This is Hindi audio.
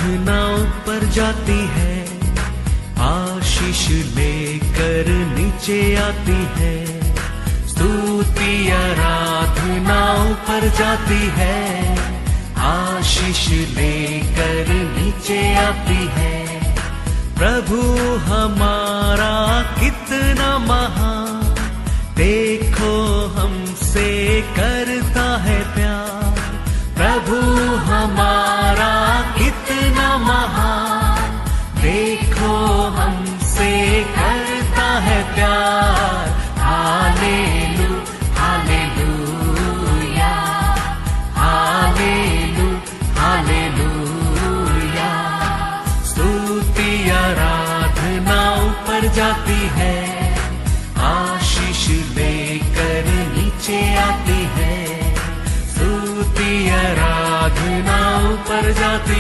आराधना ऊपर जाती है, आशीष लेकर नीचे आती है। स्तुति आराधना ऊपर जाती है, आशीष लेकर नीचे आती है। प्रभु हमारा कितना महान, देखो हमसे करता है प्यार। प्रभु हमारा कितना महान, देखो हमसे करता है प्यार। हालेलू हालेलूया, हालेलू हालेलूया। स्तुति आराधना ऊपर जाती है, आशीष लेकर नीचे आती है। स्तुति आराधना ऊपर जाती